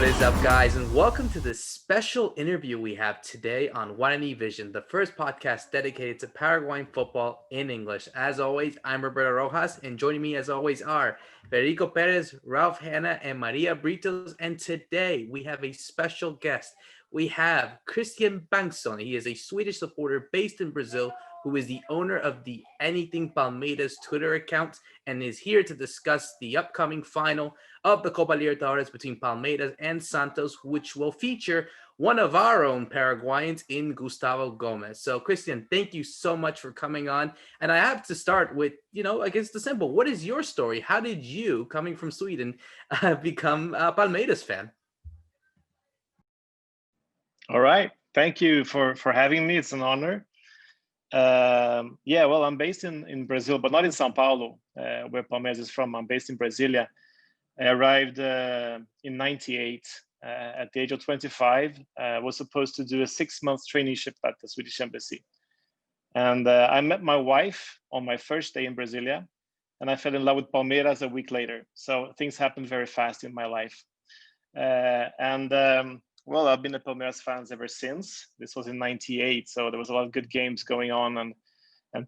What is up, guys, and welcome to this special interview we have today on Guarani Vision, the first podcast dedicated to Paraguayan football in English. As always, I'm Roberto Rojas, and joining me as always are Federico Perez, Ralph Hanna, and Maria Britos. And today we have a special guest. We have Kristian Bengtson. He is a Swedish supporter based in Brazil who is the owner of the Anything Palmeiras Twitter account and is here to discuss the upcoming final of the Copa Libertadores between Palmeiras and Santos, which will feature one of our own Paraguayans in Gustavo Gomez. So, Kristian, thank you so much for coming on. And I have to start with, I guess the simple. What is your story? How did you, coming from Sweden, become a Palmeiras fan? All right. Thank you for having me. It's an honor. Well, I'm based in Brazil, but not in São Paulo, where Palmeiras is from. I'm based in Brasilia. I arrived in 98 at the age of 25. I was supposed to do a 6-month traineeship at the Swedish embassy. And I met my wife on my first day in Brasilia, and I fell in love with Palmeiras a week later. So things happened very fast in my life. Well, I've been a Palmeiras fan ever since. This was in 98, so there was a lot of good games going on, and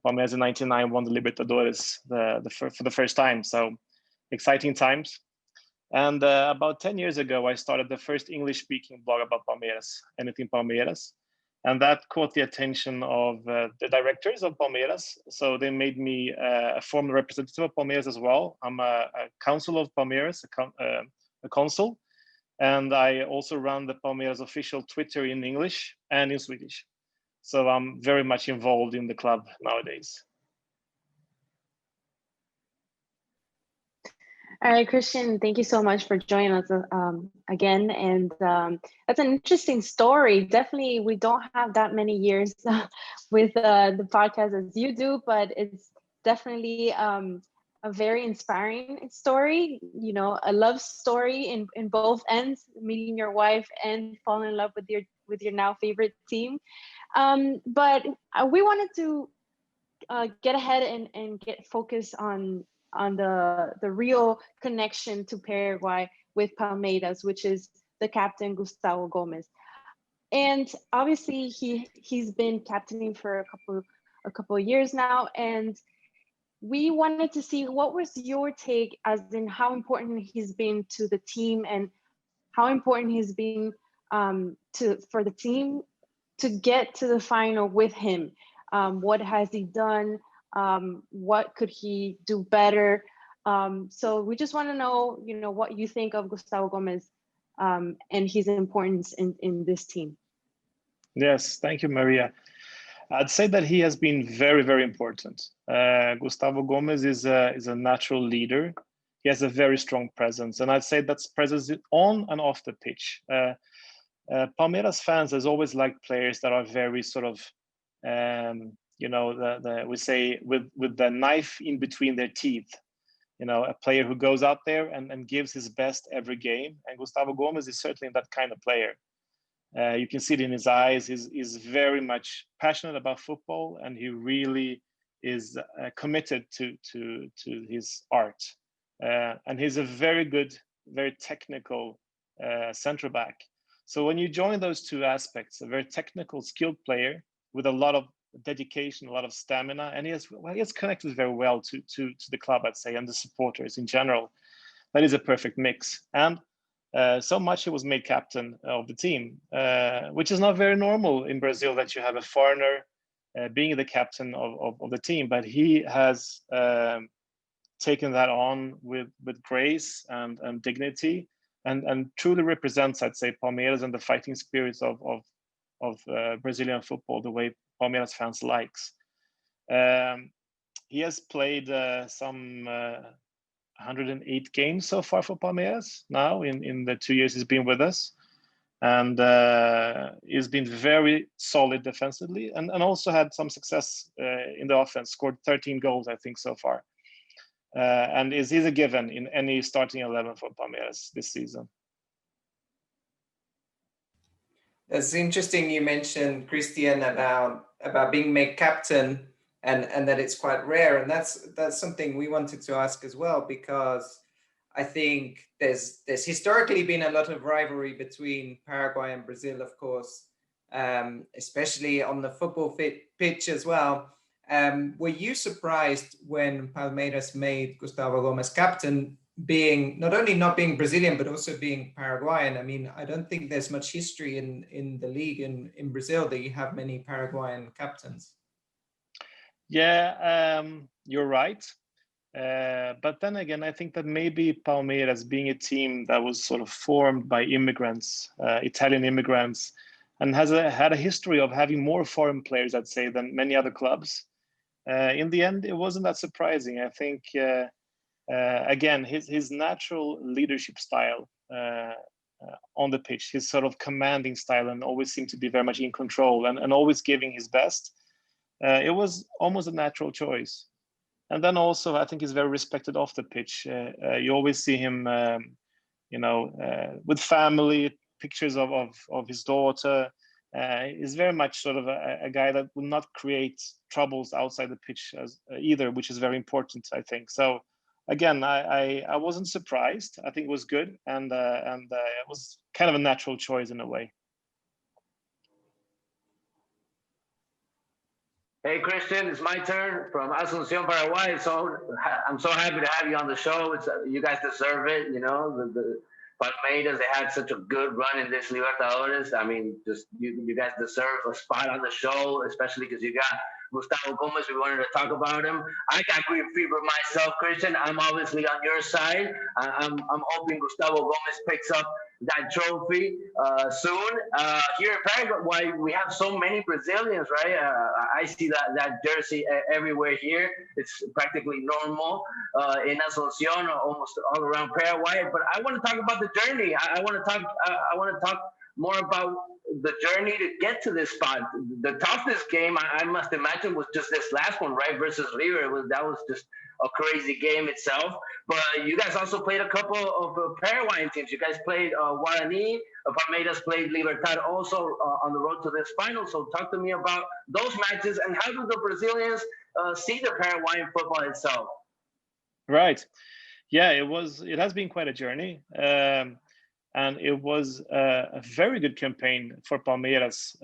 Palmeiras in 99 won the Libertadores for the first time. So exciting times. And about 10 years ago, I started the first English-speaking blog about Palmeiras, Anything Palmeiras. And that caught the attention of the directors of Palmeiras. So they made me a former representative of Palmeiras as well. I'm a council of Palmeiras, a consul. And I also run the Palmeiras official Twitter in English and in Swedish. So I'm very much involved in the club nowadays. All right, Kristian, thank you so much for joining us again. And that's an interesting story. Definitely, we don't have that many years with the podcast as you do, but it's definitely a very inspiring story, a love story in both ends, meeting your wife and falling in love with your now favorite team. But we wanted to get ahead and get focused on the real connection to Paraguay with Palmeiras, which is the captain Gustavo Gomez. And obviously he's been captaining for a couple of years now, and we wanted to see what was your take as in how important he's been to the team and how important he's been for the team to get to the final with him. What has he done? What could he do better? So we just want to know, what you think of Gustavo Gomez and his importance in this team. Yes, thank you, Maria. I'd say that he has been very, very important. Gustavo Gomez is a natural leader. He has a very strong presence, and I'd say that's presence on and off the pitch. Palmeiras fans has always liked players that are very sort of, we say with the knife in between their teeth. A player who goes out there and gives his best every game. And Gustavo Gomez is certainly that kind of player. You can see it in his eyes. He's very much passionate about football, and he really is committed to his art. And he's a very good, very technical center back. So when you join those two aspects, a very technical, skilled player with a lot of dedication, a lot of stamina, and he has connected very well to the club, I'd say, and the supporters in general. That is a perfect mix. And so much he was made captain of the team, which is not very normal in Brazil that you have a foreigner being the captain of the team. But he has taken that on with grace and dignity, and truly represents, I'd say, Palmeiras and the fighting spirits of Brazilian football, the way Palmeiras fans likes. He has played some 108 games so far for Palmeiras now in the 2 years he's been with us, and he's been very solid defensively, and also had some success in the offense. Scored 13 goals, I think, so far, and he's a given in any starting 11 for Palmeiras this season. It's interesting you mentioned, Kristian, about being made captain and that it's quite rare. And that's something we wanted to ask as well, because I think there's historically been a lot of rivalry between Paraguay and Brazil, of course, especially on the football pitch as well. Were you surprised when Palmeiras made Gustavo Gomez captain, being not only not being Brazilian, but also being Paraguayan? I mean, I don't think there's much history in the league in Brazil that you have many Paraguayan captains. Yeah, you're right. But then again, I think that maybe Palmeiras, being a team that was sort of formed by immigrants, Italian immigrants, and had a history of having more foreign players, I'd say, than many other clubs. In the end, it wasn't that surprising. I think, again, his natural leadership style on the pitch, his sort of commanding style, and always seemed to be very much in control and always giving his best. It was almost a natural choice. And then also, I think he's very respected off the pitch. You always see him, with family, pictures of his daughter. He's very much sort of a guy that will not create troubles outside the pitch either, which is very important, I think. So again, I wasn't surprised. I think it was good, and it was kind of a natural choice in a way. Hey, Kristian, it's my turn from Asunción, Paraguay. So I'm so happy to have you on the show. You guys deserve it. You know, the Palmeiras, they had such a good run in this Libertadores. I mean, just you guys deserve a spot on the show, especially because you got Gustavo Gomez. We wanted to talk about him. I got green fever myself, Kristian. I'm obviously on your side. I'm hoping Gustavo Gomez picks up that trophy soon. Here in Paraguay, we have so many Brazilians, right? I see that jersey everywhere here. It's practically normal in Asunción, almost all around Paraguay. But I want to talk about the journey. I want to talk more about the journey to get to this spot. The toughest game I must imagine was just this last one, right, versus River. That was just a crazy game itself. But you guys also played a couple of Paraguayan teams. You guys played Guarani. Palmeiras played Libertad also on the road to this final. So talk to me about those matches and how do the Brazilians see the Paraguayan football itself? Right. Yeah, it has been quite a journey. And it was a very good campaign for Palmeiras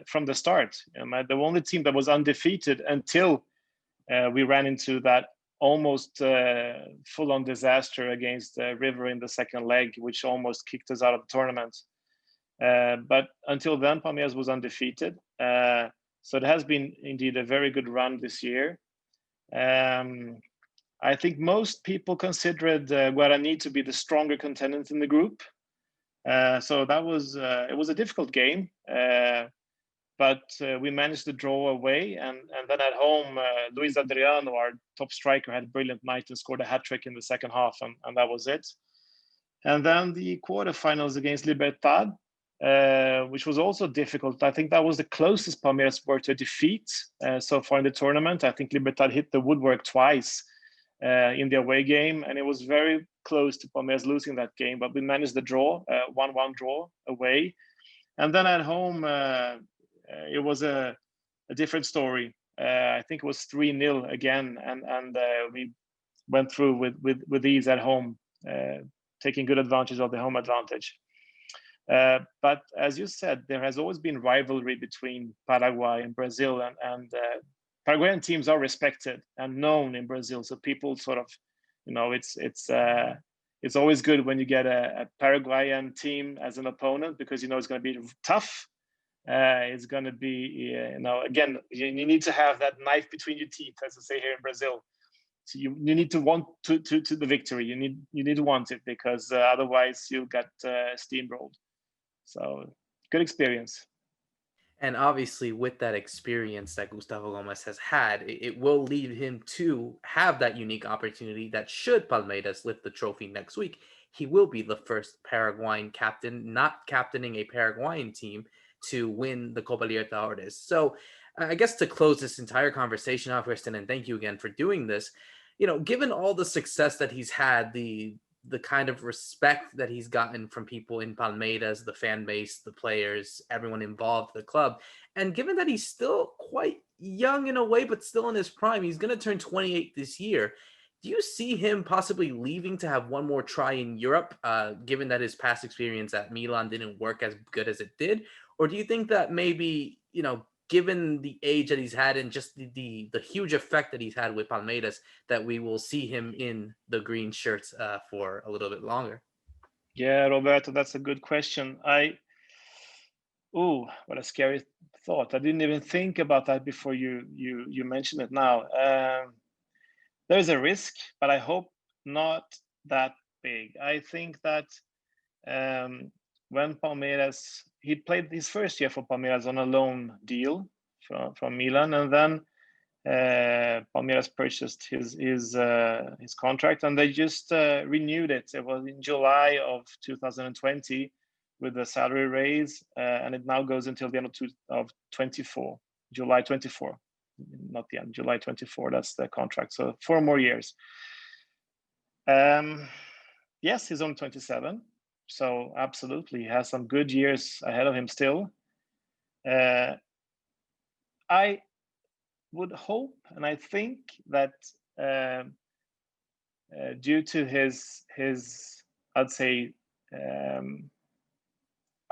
from the start. The only team that was undefeated until we ran into that almost full-on disaster against River in the second leg, which almost kicked us out of the tournament. But until then, Palmeiras was undefeated. So it has been indeed a very good run this year. I think most people considered Guarani to be the stronger contenders in the group. So that was it was a difficult game, but we managed to draw away, and then at home, Luis Adriano, our top striker, had a brilliant night and scored a hat-trick in the second half, and that was it. And then the quarterfinals against Libertad, which was also difficult. I think that was the closest Palmeiras were to defeat so far in the tournament. I think Libertad hit the woodwork twice in the away game, and it was very close to Palmeiras losing that game, but we managed the draw, 1-1 draw away. And then at home, it was a different story. I think it was 3-0 again, and we went through with ease at home, taking good advantage of the home advantage. But as you said, there has always been rivalry between Paraguay and Brazil, and Paraguayan teams are respected and known in Brazil. So people sort of, it's always good when you get a Paraguayan team as an opponent, because it's going to be tough. It's going to be, again, you need to have that knife between your teeth, as I say here in Brazil. So you need to want to the victory. You need to want it, because otherwise you'll get steamrolled. So good experience. And obviously, with that experience that Gustavo Gomez has had, it will lead him to have that unique opportunity that should Palmeiras lift the trophy next week, he will be the first Paraguayan captain, not captaining a Paraguayan team, to win the Copa Libertadores. So I guess to close this entire conversation off, Kristian, and thank you again for doing this, given all the success that he's had, the kind of respect that he's gotten from people in Palmeiras, the fan base, the players, everyone involved, the club. And given that he's still quite young in a way, but still in his prime, he's going to turn 28 this year. Do you see him possibly leaving to have one more try in Europe, given that his past experience at Milan didn't work as good as it did? Or do you think that maybe, given the age that he's had and just the huge effect that he's had with Palmeiras, that we will see him in the green shirts for a little bit longer? Yeah, Roberto, that's a good question. What a scary thought. I didn't even think about that before you mentioned it now. There's a risk, but I hope not that big. I think that when Palmeiras, he played his first year for Palmeiras on a loan deal from Milan, and then Palmeiras purchased his contract, and they just renewed it. It was in July of 2020 with a salary raise, and it now goes until the end of 24, July 24, not the end, July 24. That's the contract. So 4 more years. Yes, he's only 27, so absolutely he has some good years ahead of him still. I would hope, and I think that due to his I'd say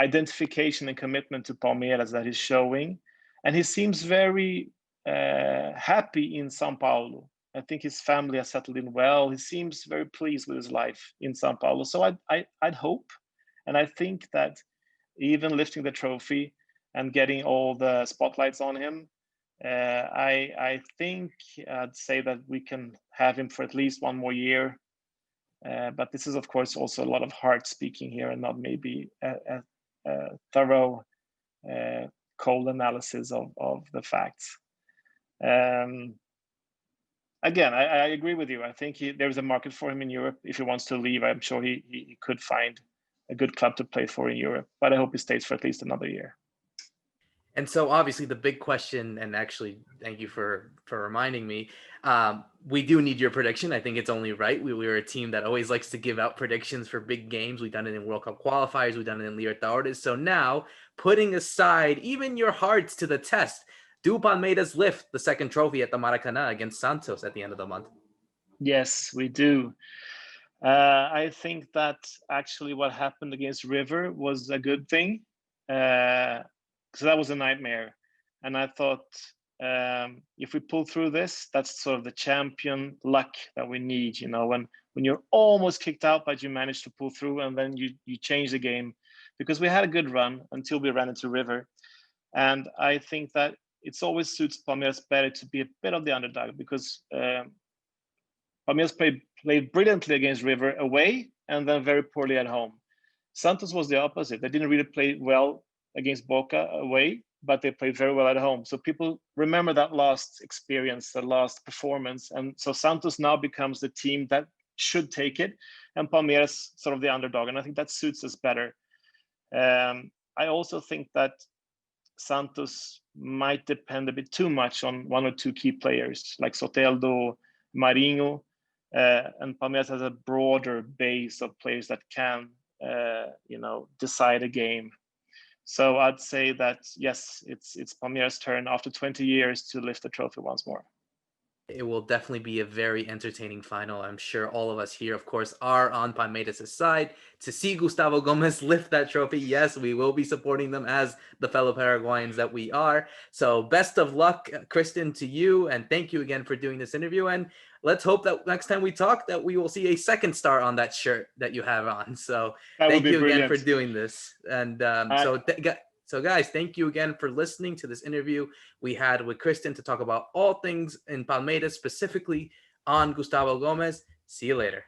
identification and commitment to Palmeiras that he's showing, and he seems very happy in São Paulo. I think his family has settled in well. He seems very pleased with his life in São Paulo. So I'd hope, and I think that even lifting the trophy and getting all the spotlights on him, I think I'd say that we can have him for at least 1 more year. But this is, of course, also a lot of heart speaking here and not maybe a thorough, cold analysis of the facts. Again, I agree with you. I think there's a market for him in Europe. If he wants to leave, I'm sure he could find a good club to play for in Europe. But I hope he stays for at least another year. And so obviously the big question, and actually thank you for reminding me, we do need your prediction. I think it's only right. We're a team that always likes to give out predictions for big games. We've done it in World Cup qualifiers. We've done it in Libertadores. So now, putting aside even your hearts to the test, do Palmeiras lift the second trophy at the Maracanã against Santos at the end of the month? Yes, we do. I think that actually what happened against River was a good thing. Because that was a nightmare. And I thought, if we pull through this, that's sort of the champion luck that we need, when you're almost kicked out, but you manage to pull through, and then you change the game. Because we had a good run until we ran into River. And I think that it's always suits Palmeiras better to be a bit of the underdog, because Palmeiras played brilliantly against River away and then very poorly at home. Santos was the opposite. They didn't really play well against Boca away, but they played very well at home. So people remember that last experience, the last performance. And so Santos now becomes the team that should take it, and Palmeiras sort of the underdog. And I think that suits us better. I also think that Santos might depend a bit too much on 1 or 2 key players like Soteldo, Marinho, and Palmeiras has a broader base of players that can, decide a game. So I'd say that, yes, it's Palmeiras' turn after 20 years to lift the trophy once more. It will definitely be a very entertaining final. I'm sure all of us here, of course, are on Palmeiras' side to see Gustavo Gomez lift that trophy. Yes, we will be supporting them as the fellow Paraguayans that we are. So best of luck, Kristian, to you. And thank you again for doing this interview. And let's hope that next time we talk that we will see a second star on that shirt that you have on. So thank you again for doing this. And So guys, thank you again for listening to this interview we had with Kristian to talk about all things in Palmeiras, specifically on Gustavo Gomez. See you later.